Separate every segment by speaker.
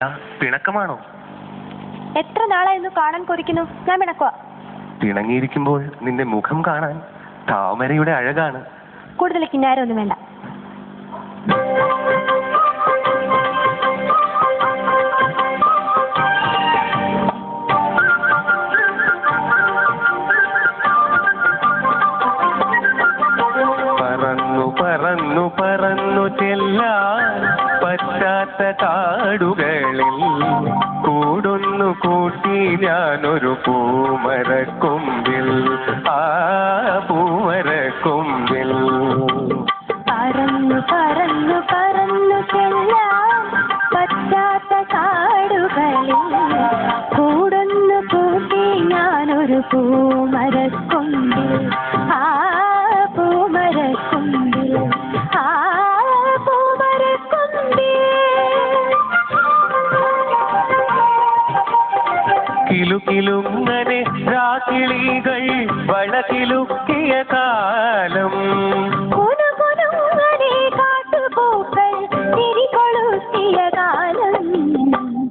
Speaker 1: പിണക്കമാണോ?
Speaker 2: എത്ര നാളായിരുന്നു കാണാൻ കൊതിക്കുന്നു. ഞാൻ പിണക്കുവാ.
Speaker 1: പിണങ്ങിയിരിക്കുമ്പോൾ നിന്റെ മുഖം കാണാൻ താമരയുടെ അഴകാണ്.
Speaker 2: കൂടുതൽ കിന്നാരൊന്നും വേണ്ട.
Speaker 1: പറന്നു പറന്നു പറന്നു ചെല്ലാൻ പറ്റാത്ത കാടുകളിൽ കൂടൊന്നു കൂട്ടി ഞാനൊരു പൂമരക്കൊമ്പിൽ, ആ പൂമരക്കൊമ്പിൽ.
Speaker 2: പറന്നു പറന്നു പറന്നു ചെല്ലാൻ പറ്റാത്ത കാടുകളിൽ കൂടൊന്നു കൂട്ടി ഞാനൊരു പൂമരക്കൊമ്പിൽ, ആ പൂമരക്കൊമ്പിൽ, ആ പൂമരക്കൊമ്പിൽ.
Speaker 1: കിലുകിലുങ്ങനെ രാക്കിളികൾ വളകിലുക്കിയ കാലം,
Speaker 2: കുനുകുനുങ്ങനെ കാട്ടുപൂക്കൾ തിരികൊളുത്തിയ കാലം.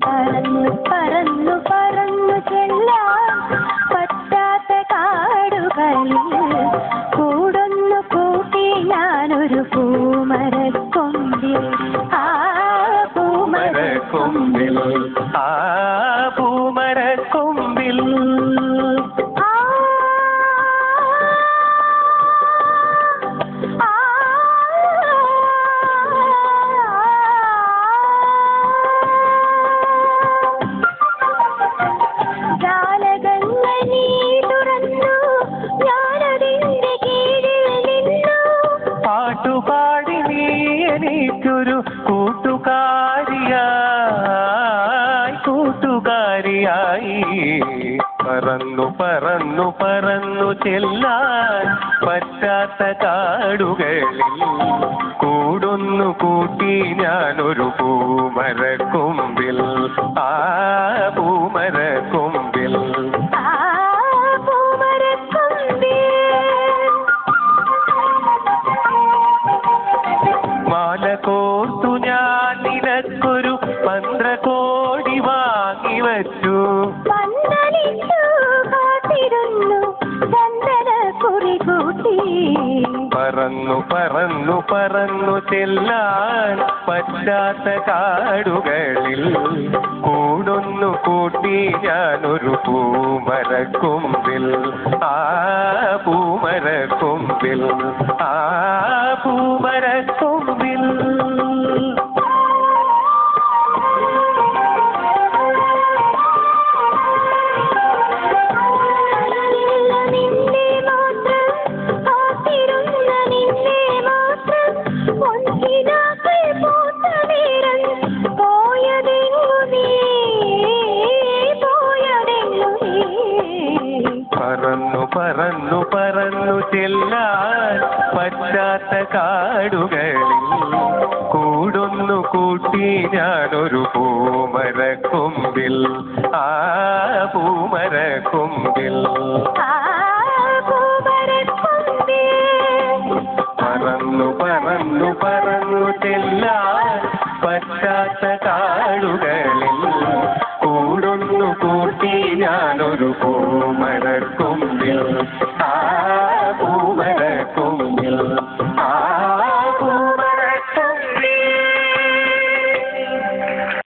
Speaker 2: പറന്നു പറന്നു പറന്നു ചെല്ലാൻ പറ്റാത്ത കാടുകളിൽ കൂടൊന്നു കൂട്ടി ഞാനൊരു പൂമരക്കൊമ്പിൽ, ആ പൂമരക്കൊമ്പിൽ,
Speaker 1: ആ പൂമരക്കൊമ്പിൽ. പാട്ടുപാടി നീ എനിക്കൊരു കൂട്ടുകാരിയായി, കൂട്ടുകാരിയായി. പറന്നു പറന്നു പറന്നു ചെല്ലാൻ പറ്റാത്ത കാടുകളിൽ കൂടൊന്നു കൂട്ടി ഞാനൊരു പൂമരക്കൊമ്പിൽ, ആ പൂമരക്കൊമ്പിൽ. മാല കോർത്തു ഞാൻ നിനക്കൊരു 12 കോടി വാങ്ങി വച്ചു. പറന്നു പറന്നു പറന്നു ചെല്ലാൻ പറ്റാത്ത കാടുകളിൽ കൂടൊന്നു കൂട്ടി ഞാനൊരു പൂമരക്കൊമ്പിൽ, ആ പൂമരക്കൊമ്പിൽ, ആ പൂമരക്കൊമ്പിൽ. പറന്നു പറന്നു പറന്നു ചെല്ലാൻ പറ്റാത്ത കാടുകളിൽ കൂടൊന്നു കൂട്ടി ഞാനൊരു പൂമരക്കൊമ്പിൽ, ആ പൂമരക്കൊമ്പിൽ. പറന്നു പറന്നു പറന്നു ചെല്ലാൻ പറ്റാത്ത കാടുകളിൽ കൂടൊന്നു കൂട്ടി ഞാനൊരു പൂമരക്കൊമ്പിൽ.